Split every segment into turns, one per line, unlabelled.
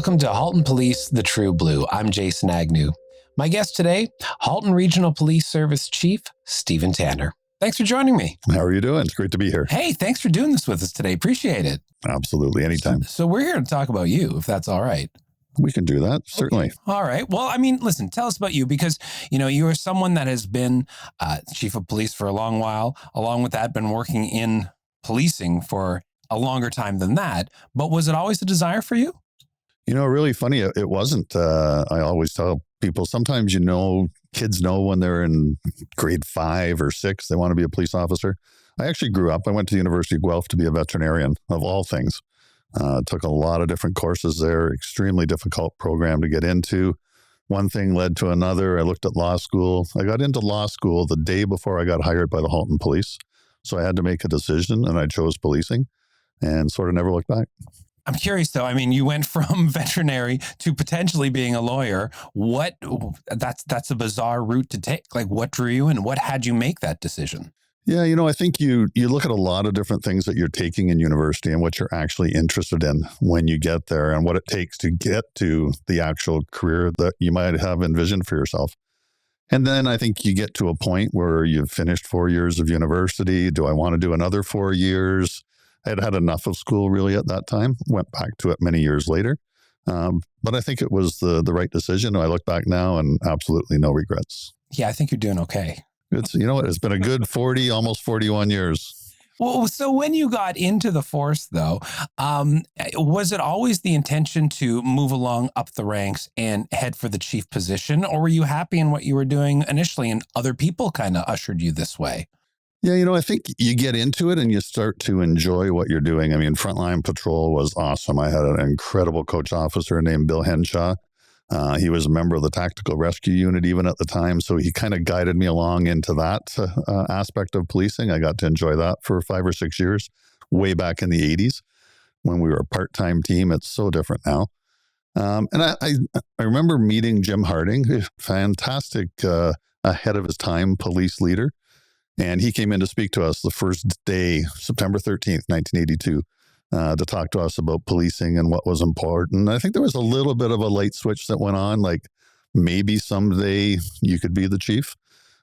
Welcome to Halton Police, the True Blue. I'm Jason Agnew. My guest today, Halton Regional Police Service Chief, Stephen Tanner. Thanks for joining me.
How are you doing? It's great to be here.
Hey, thanks for doing this with us today. Appreciate it.
Absolutely. Anytime.
So we're here to talk about you, if that's all right.
We can do that. Certainly.
Okay. All right. Well, I mean, listen, tell us about you because, you are someone that has been chief of police for a long while. Along with that, been working in policing for a longer time than that. But was it always a desire for you?
Really funny. It wasn't. I always tell people sometimes, kids know when they're in grade 5 or 6, they want to be a police officer. I actually grew up. I went to the University of Guelph to be a veterinarian, of all things. Took a lot of different courses there, extremely difficult program to get into. One thing led to another. I looked at law school. I got into law school the day before I got hired by the Halton Police. So I had to make a decision and I chose policing and sort of never looked back.
I'm curious, though. I mean, you went from veterinary to potentially being a lawyer. That's a bizarre route to take. Like, what drew you and what had you make that decision?
Yeah, I think you look at a lot of different things that you're taking in university and what you're actually interested in when you get there and what it takes to get to the actual career that you might have envisioned for yourself. And then I think you get to a point where you've finished 4 years of university. Do I want to do another 4 years? I had had enough of school really at that time, went back to it many years later. But I think it was the right decision. I look back now and absolutely no regrets.
Yeah, I think you're doing okay.
It's been a good 40, almost 41 years.
Well, so when you got into the force, though, was it always the intention to move along up the ranks and head for the chief position? Or were you happy in what you were doing initially and other people kind of ushered you this way?
Yeah, I think you get into it and you start to enjoy what you're doing. I mean, frontline patrol was awesome. I had an incredible coach officer named Bill Henshaw. He was a member of the tactical rescue unit even at the time. So he kind of guided me along into that aspect of policing. I got to enjoy that for 5 or 6 years, way back in the 80s when we were a part-time team. It's so different now. And I remember meeting Jim Harding, a fantastic ahead of his time police leader. And he came in to speak to us the first day, September 13th, 1982, to talk to us about policing and what was important. I think there was a little bit of a light switch that went on, like maybe someday you could be the chief.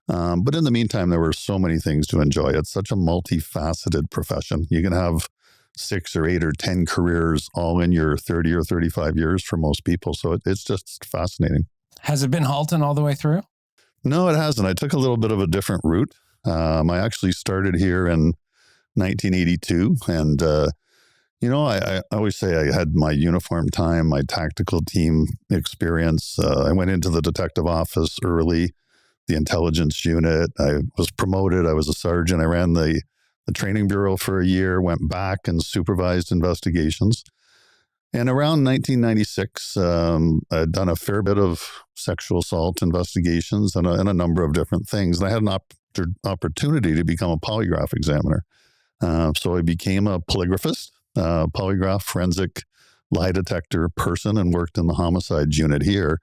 But in the meantime, there were so many things to enjoy. It's such a multifaceted profession. You can have 6 or 8 or 10 careers all in your 30 or 35 years for most people. So it's just fascinating.
Has it been Halton all the way through?
No, it hasn't. I took a little bit of a different route. I actually started here in 1982. And, I always say I had my uniform time, my tactical team experience. I went into the detective office early, the intelligence unit. I was promoted. I was a sergeant. I ran the training bureau for a year, went back and supervised investigations. And around 1996, I'd done a fair bit of sexual assault investigations and a number of different things. And I had an opportunity to become a polygraph examiner. So I became a polygraphist, polygraph forensic lie detector person and worked in the homicide unit here.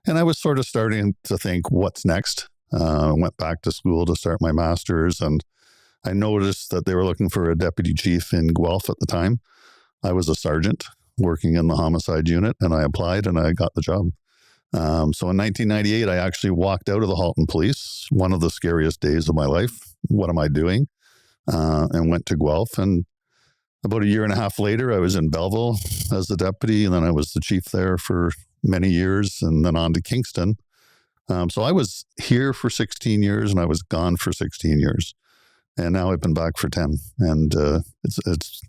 And I was sort of starting to think, what's next? I went back to school to start my master's and I noticed that they were looking for a deputy chief in Guelph at the time. I was a sergeant working in the homicide unit and I applied and I got the job. So in 1998, I actually walked out of the Halton Police, one of the scariest days of my life. What am I doing? And went to Guelph. And about a year and a half later, I was in Belleville as the deputy. And then I was the chief there for many years and then on to Kingston. So I was here for 16 years and I was gone for 16 years. And now I've been back for 10. And it's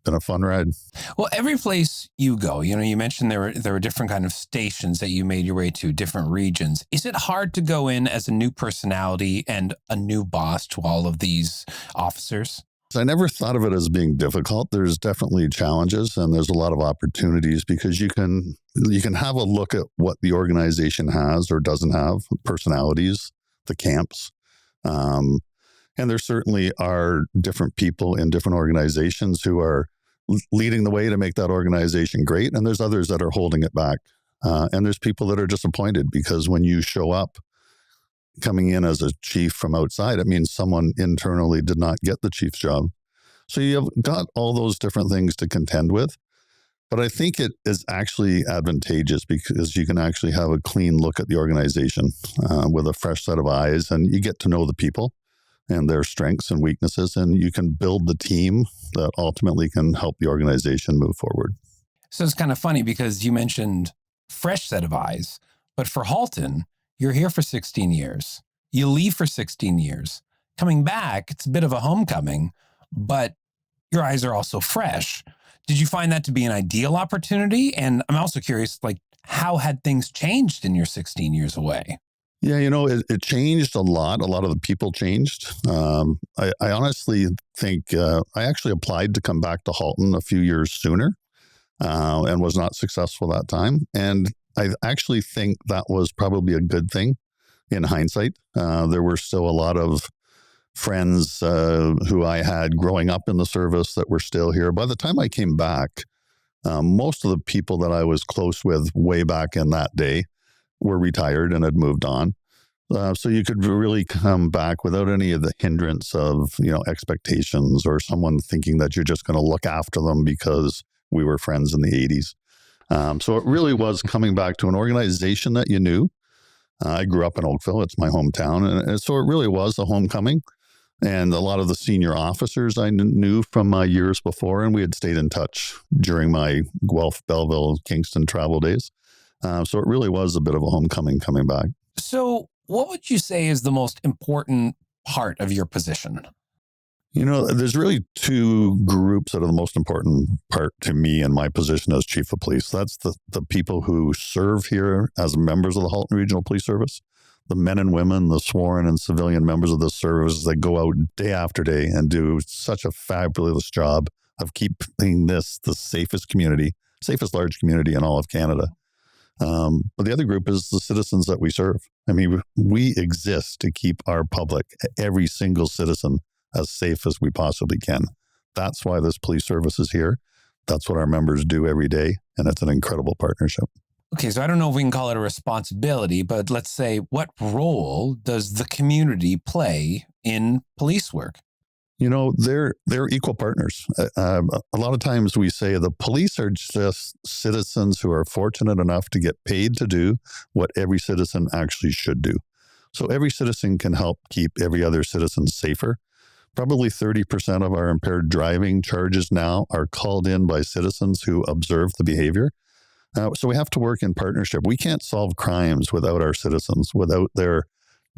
been a fun ride.
Well, every place you go, you mentioned there were different kind of stations that you made your way to, different regions. Is it hard to go in as a new personality and a new boss to all of these officers?
I never thought of it as being difficult. There's definitely challenges and there's a lot of opportunities because you can have a look at what the organization has or doesn't have, personalities, the camps. And there certainly are different people in different organizations who are leading the way to make that organization great. And there's others that are holding it back. And there's people that are disappointed because when you show up coming in as a chief from outside, it means someone internally did not get the chief's job. So you've got all those different things to contend with. But I think it is actually advantageous because you can actually have a clean look at the organization with a fresh set of eyes, and you get to know the people and their strengths and weaknesses, and you can build the team that ultimately can help the organization move forward.
So it's kind of funny because you mentioned fresh set of eyes, but for Halton, you're here for 16 years. You leave for 16 years. Coming back, it's a bit of a homecoming, but your eyes are also fresh. Did you find that to be an ideal opportunity? And I'm also curious, like, how had things changed in your 16 years away?
Yeah, it changed a lot. A lot of the people changed. I honestly think I actually applied to come back to Halton a few years sooner and was not successful that time. And I actually think that was probably a good thing in hindsight. There were still a lot of friends who I had growing up in the service that were still here. By the time I came back, most of the people that I was close with way back in that day were retired and had moved on. So you could really come back without any of the hindrance of, expectations or someone thinking that you're just going to look after them because we were friends in the 80s. So it really was coming back to an organization that you knew. I grew up in Oakville. It's my hometown. And so it really was a homecoming. And a lot of the senior officers I knew from my years before, and we had stayed in touch during my Guelph, Belleville, Kingston travel days. So it really was a bit of a homecoming coming back.
So what would you say is the most important part of your position?
There's really two groups that are the most important part to me in my position as chief of police. That's the people who serve here as members of the Halton Regional Police Service, the men and women, the sworn and civilian members of the service that go out day after day and do such a fabulous job of keeping this the safest large community in all of Canada. But the other group is the citizens that we serve. I mean, we exist to keep our public, every single citizen, as safe as we possibly can. That's why this police service is here. That's what our members do every day. And it's an incredible partnership.
Okay, so I don't know if we can call it a responsibility, but let's say, what role does the community play in police work?
They're equal partners. A lot of times we say the police are just citizens who are fortunate enough to get paid to do what every citizen actually should do. So every citizen can help keep every other citizen safer. Probably 30% of our impaired driving charges now are called in by citizens who observe the behavior. So we have to work in partnership. We can't solve crimes without our citizens, without their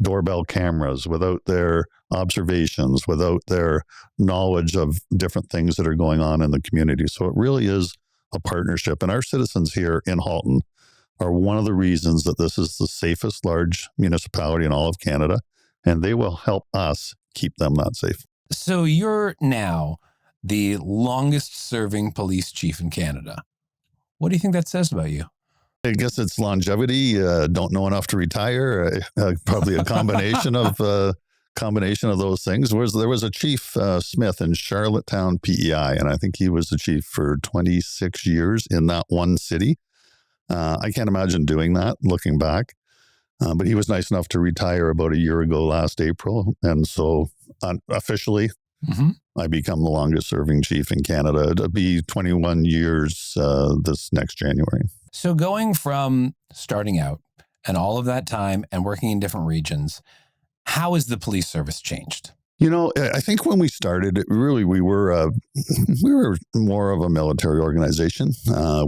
doorbell cameras, without their observations, without their knowledge of different things that are going on in the community. So it really is a partnership. And our citizens here in Halton are one of the reasons that this is the safest large municipality in all of Canada, and they will help us keep them that safe.
So you're now the longest serving police chief in Canada. What do you think that says about you?
I guess it's longevity. Don't know enough to retire. Probably a combination of those things. There was a Chief Smith in Charlottetown, PEI, and I think he was the chief for 26 years in that one city. I can't imagine doing that looking back. But he was nice enough to retire about a year ago last April. And so officially, I become the longest serving chief in Canada. It'll be 21 years this next January.
So going from starting out and all of that time and working in different regions, how has the police service changed?
I think when we started, we were more of a military organization.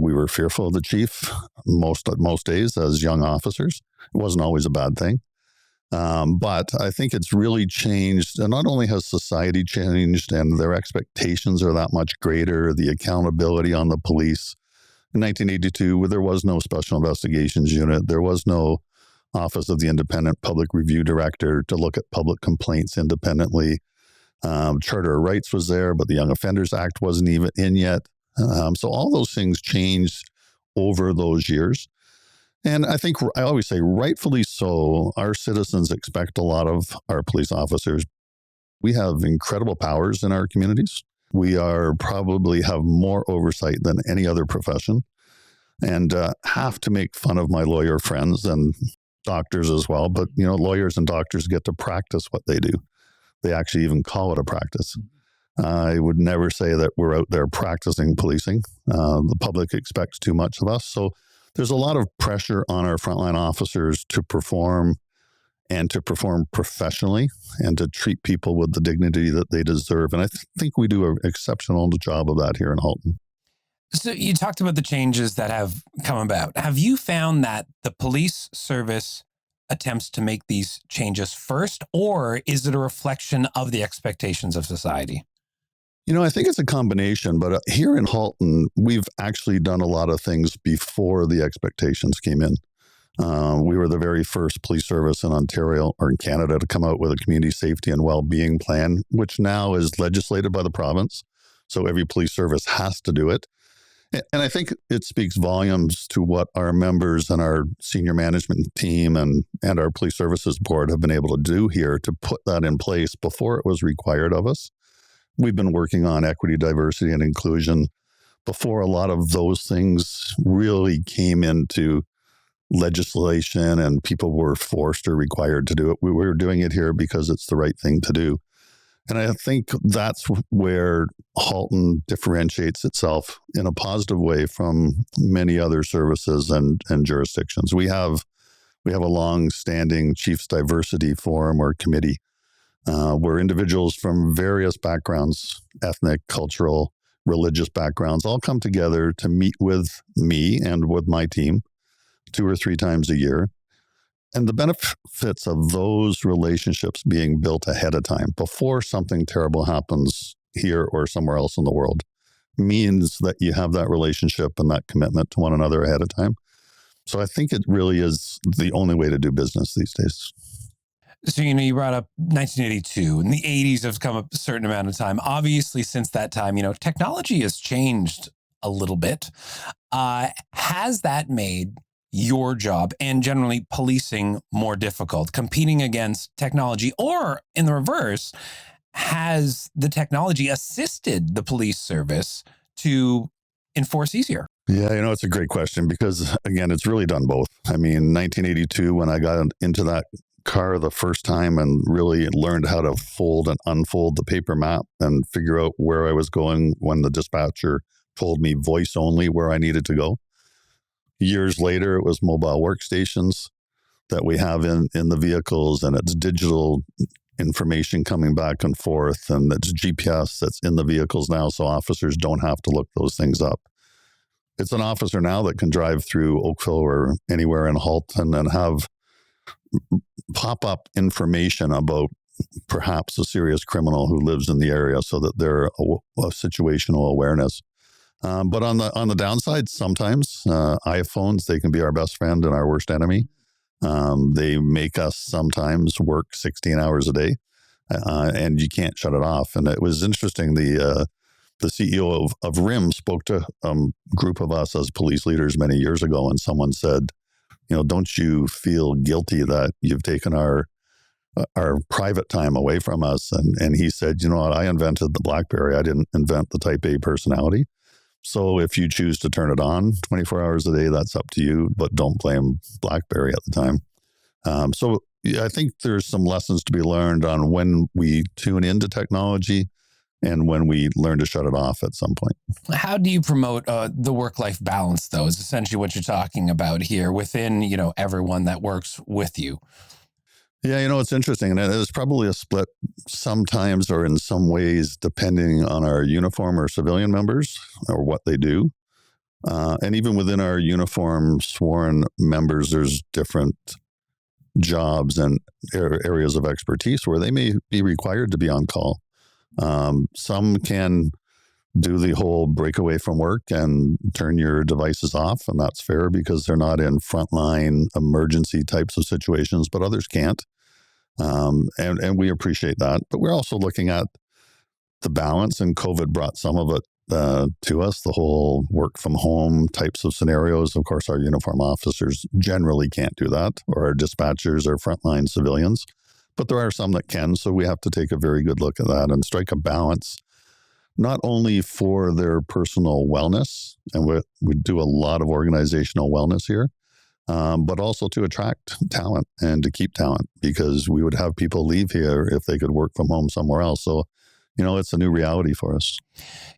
We were fearful of the chief most days as young officers. It wasn't always a bad thing. But I think it's really changed. And not only has society changed and their expectations are that much greater, the accountability on the police. In 1982, there was no Special Investigations Unit. There was no Office of the Independent Public Review Director to look at public complaints independently. Charter of Rights was there, but the Young Offenders Act wasn't even in yet. So all those things changed over those years. And I think I always say, rightfully so, our citizens expect a lot of our police officers. We have incredible powers in our communities. We probably have more oversight than any other profession, and have to make fun of my lawyer friends and doctors as well. But, lawyers and doctors get to practice what they do. They actually even call it a practice. I would never say that we're out there practicing policing. The public expects too much of us. So there's a lot of pressure on our frontline officers to perform and to perform professionally and to treat people with the dignity that they deserve. And I think we do an exceptional job of that here in Halton.
So you talked about the changes that have come about. Have you found that the police service attempts to make these changes first, or is it a reflection of the expectations of society?
I think it's a combination, but here in Halton, we've actually done a lot of things before the expectations came in. We were the very first police service in Ontario or in Canada to come out with a community safety and well-being plan, which now is legislated by the province. So every police service has to do it. And I think it speaks volumes to what our members and our senior management team and our police services board have been able to do here to put that in place before it was required of us. We've been working on equity, diversity, and inclusion before a lot of those things really came into legislation and people were forced or required to do it. We were doing it here because it's the right thing to do. And I think that's where Halton differentiates itself in a positive way from many other services and jurisdictions. We have a long-standing Chiefs Diversity Forum or committee where individuals from various backgrounds, ethnic, cultural, religious backgrounds, all come together to meet with me and with my team 2 or 3 times a year. And the benefits of those relationships being built ahead of time before something terrible happens here or somewhere else in the world means that you have that relationship and that commitment to one another ahead of time. So I think it really is the only way to do business these days.
So, you brought up 1982 and the 80s have come up a certain amount of time. Obviously, since that time, technology has changed a little bit. Has that made your job and generally policing more difficult, competing against technology? Or in the reverse, has the technology assisted the police service to enforce easier?
Yeah, it's a great question because, again, it's really done both. I mean, 1982, when I got into that car the first time and really learned how to fold and unfold the paper map and figure out where I was going when the dispatcher told me voice only where I needed to go. Years later, it was mobile workstations that we have in the vehicles, and it's digital information coming back and forth, and it's GPS that's in the vehicles now, so officers don't have to look those things up. It's an officer now that can drive through Oakville or anywhere in Halton and have pop-up information about perhaps a serious criminal who lives in the area so that they're a situational awareness. But on the downside, sometimes iPhones, they can be our best friend and our worst enemy. They make us sometimes work 16 hours a day, and you can't shut it off. And it was interesting. The CEO of RIM spoke to a group of us as police leaders many years ago, and someone said, don't you feel guilty that you've taken our private time away from us? And he said, what? I invented the BlackBerry. I didn't invent the Type A personality. So if you choose to turn it on 24 hours a day, that's up to you, but don't blame BlackBerry at the time. So I think there's some lessons to be learned on when we tune into technology and when we learn to shut it off at some point.
How do you promote the work-life balance, though, is essentially what you're talking about here within, everyone that works with you?
Yeah, it's interesting. And it's probably a split sometimes or in some ways, depending on our uniform or civilian members or what they do. And even within our uniform sworn members, there's different jobs and areas of expertise where they may be required to be on call. Some can do the whole breakaway from work and turn your devices off, and that's fair because they're not in frontline emergency types of situations, but others can't. And we appreciate that. But we're also looking at the balance, and COVID brought some of it to us, the whole work from home types of scenarios. Of course, our uniform officers generally can't do that, or our dispatchers or frontline civilians. But there are some that can, so we have to take a very good look at that and strike a balance, not only for their personal wellness, and we do a lot of organizational wellness here, but also to attract talent and to keep talent, because we would have people leave here if they could work from home somewhere else. So it's a new reality for us.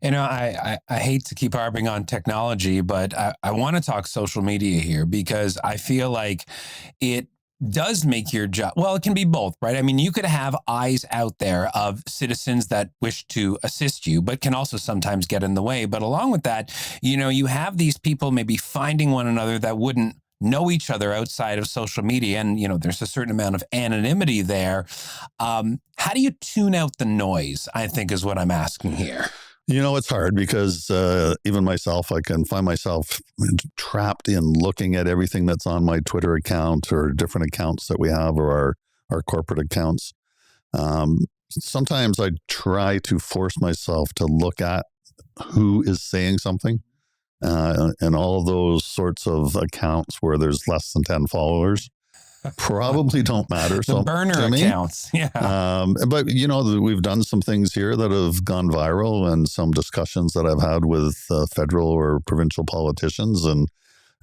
I hate to keep harping on technology, but I want to talk social media here because I feel like it does make your job. Well, it can be both, right? I mean, you could have eyes out there of citizens that wish to assist you, but can also sometimes get in the way. But along with that, you have these people maybe finding one another that wouldn't know each other outside of social media. And, there's a certain amount of anonymity there. How do you tune out the noise, I think is what I'm asking here.
It's hard because even myself, I can find myself trapped in looking at everything that's on my Twitter account or different accounts that we have or our corporate accounts. Sometimes I try to force myself to look at who is saying something. And all of those sorts of accounts where there's less than 10 followers probably don't matter.
The burner accounts. Yeah.
But, we've done some things here that have gone viral and some discussions that I've had with federal or provincial politicians. And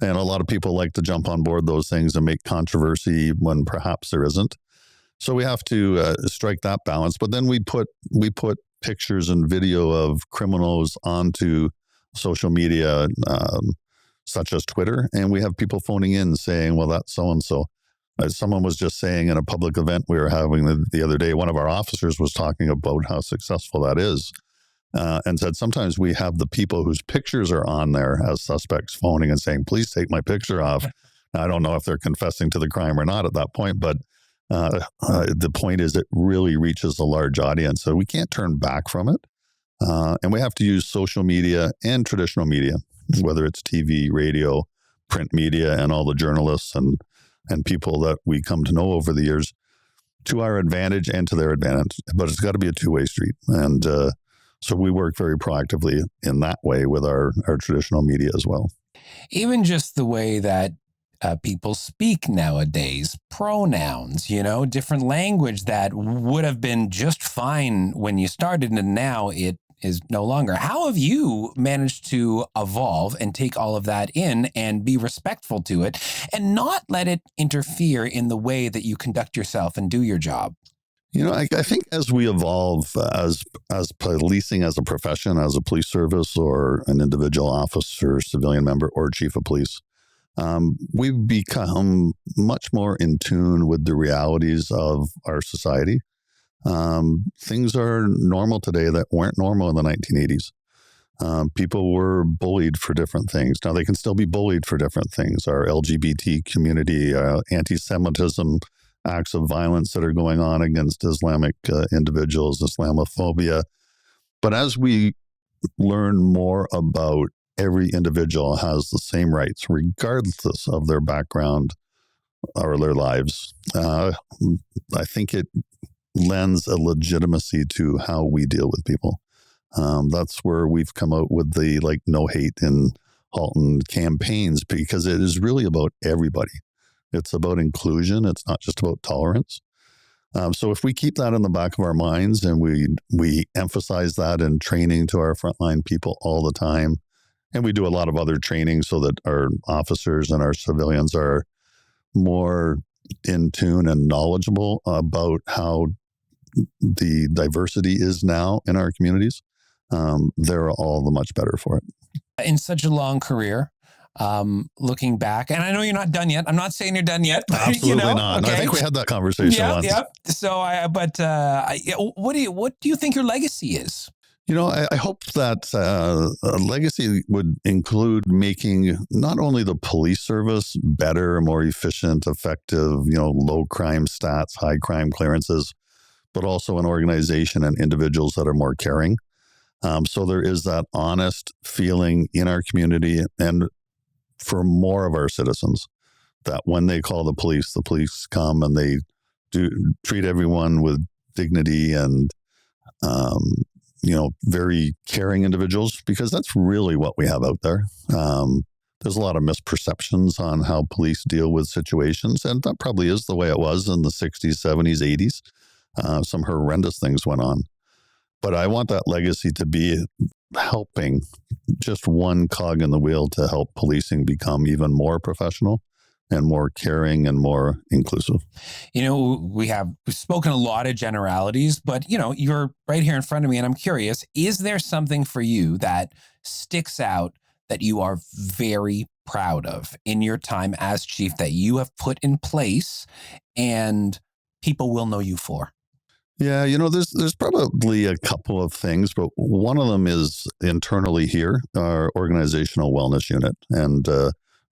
a lot of people like to jump on board those things and make controversy when perhaps there isn't. So we have to strike that balance. But then we put pictures and video of criminals onto social media, such as Twitter. And we have people phoning in saying, well, that's so-and-so. Someone was just saying in a public event we were having the other day, one of our officers was talking about how successful that is and said sometimes we have the people whose pictures are on there as suspects phoning and saying, please take my picture off. Now, I don't know if they're confessing to the crime or not at that point, but the point is it really reaches a large audience. So we can't turn back from it. And we have to use social media and traditional media, whether it's TV, radio, print media, and all the journalists and people that we come to know over the years to our advantage and to their advantage. But it's got to be a two-way street. And so we work very proactively in that way with our traditional media as well.
Even just the way that people speak nowadays, pronouns, different language that would have been just fine when you started and now it is no longer. How have you managed to evolve and take all of that in and be respectful to it and not let it interfere in the way that you conduct yourself and do your job?
I think as we evolve as policing as a profession, as a police service or an individual officer, civilian member, or chief of police, we've become much more in tune with the realities of our society. Things are normal today that weren't normal in the 1980s. People were bullied for different things. Now they can still be bullied for different things. Our LGBT community, anti-Semitism, acts of violence that are going on against Islamic individuals, Islamophobia. But as we learn more about every individual has the same rights, regardless of their background or their lives, I think it lends a legitimacy to how we deal with people. That's where we've come out with the no hate in Halton campaigns, because it is really about everybody. It's about inclusion. It's not just about tolerance. So if we keep that in the back of our minds and we emphasize that in training to our frontline people all the time, and we do a lot of other training so that our officers and our civilians are more in tune and knowledgeable about how the diversity is now in our communities, they're all the much better for it.
In such a long career, looking back, and I know you're not done yet. I'm not saying you're done yet. But,
Absolutely not. Okay. I think we had that conversation once.
Yeah. So, what do you think your legacy is?
I hope that a legacy would include making not only the police service better, more efficient, effective, low crime stats, high crime clearances, but also an organization and individuals that are more caring. So there is that honest feeling in our community and for more of our citizens that when they call the police come and they do treat everyone with dignity and, very caring individuals, because that's really what we have out there. There's a lot of misperceptions on how police deal with situations, and that probably is the way it was in the 60s, 70s, 80s. Some horrendous things went on. But I want that legacy to be helping, just one cog in the wheel to help policing become even more professional and more caring and more inclusive.
We've spoken a lot of generalities, but you're right here in front of me, and I'm curious, is there something for you that sticks out that you are very proud of in your time as chief that you have put in place and people will know you for?
Yeah, there's probably a couple of things, but one of them is internally here, our organizational wellness unit. And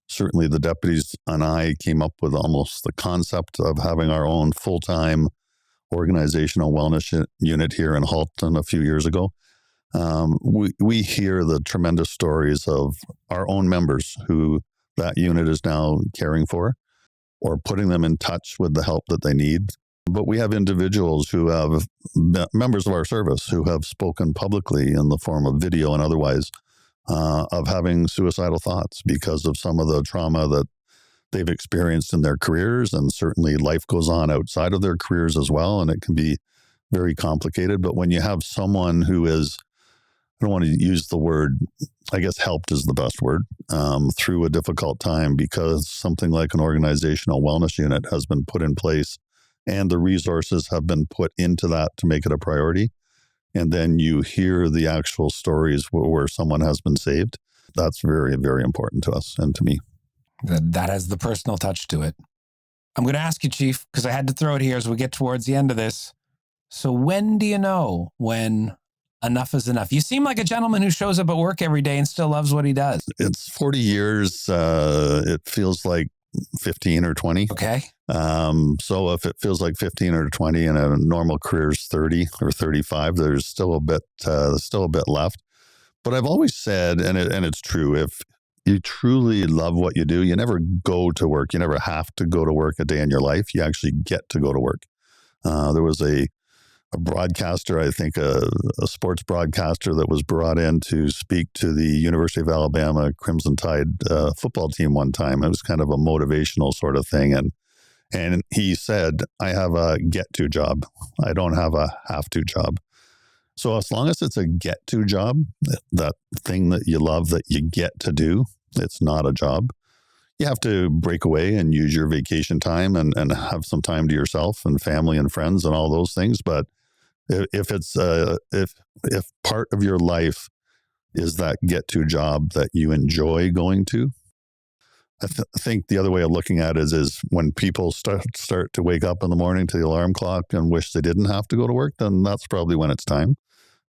certainly the deputies and I came up with almost the concept of having our own full-time organizational wellness unit here in Halton a few years ago. We hear the tremendous stories of our own members who that unit is now caring for or putting them in touch with the help that they need. But we have individuals who have members of our service who have spoken publicly in the form of video and otherwise of having suicidal thoughts because of some of the trauma that they've experienced in their careers. And certainly life goes on outside of their careers as well. And it can be very complicated. But when you have someone who is, I don't want to use the word, I guess helped is the best word, through a difficult time because something like an organizational wellness unit has been put in place and the resources have been put into that to make it a priority. And then you hear the actual stories where someone has been saved. That's very, very important to us and to me.
That has the personal touch to it. I'm going to ask you, Chief, because I had to throw it here as we get towards the end of this. So when do you know when enough is enough? You seem like a gentleman who shows up at work every day and still loves what he does.
It's 40 years. It feels like 15 or 20.
Okay.
So if it feels like 15 or 20 and a normal career is 30 or 35, there's still a bit left. But I've always said, and it's true, if you truly love what you do, you never go to work. You never have to go to work a day in your life. You actually get to go to work. There was a broadcaster, I think a sports broadcaster that was brought in to speak to the University of Alabama Crimson Tide football team one time. It was kind of a motivational sort of thing. And he said, I have a get-to job. I don't have a have-to job. So as long as it's a get-to job, that thing that you love that you get to do, it's not a job. You have to break away and use your vacation time and have some time to yourself and family and friends and all those things. But if it's if part of your life is that get-to job that you enjoy going to, I think the other way of looking at it is when people start to wake up in the morning to the alarm clock and wish they didn't have to go to work, then that's probably when it's time.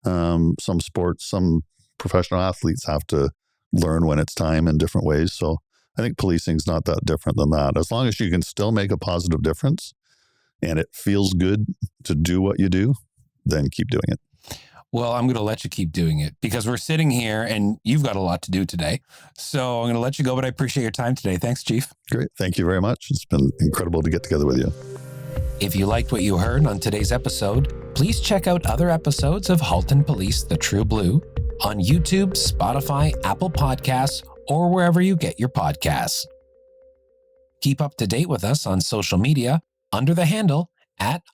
Some professional athletes have to learn when it's time in different ways. So I think policing's not that different than that. As long as you can still make a positive difference and it feels good to do what you do, then keep doing it.
Well, I'm going to let you keep doing it because we're sitting here and you've got a lot to do today. So I'm going to let you go, but I appreciate your time today. Thanks, Chief.
Great. Thank you very much. It's been incredible to get together with you.
If you liked what you heard on today's episode, please check out other episodes of Halton Police, The True Blue on YouTube, Spotify, Apple Podcasts, or wherever you get your podcasts. Keep up to date with us on social media under the handle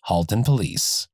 @Halton Police.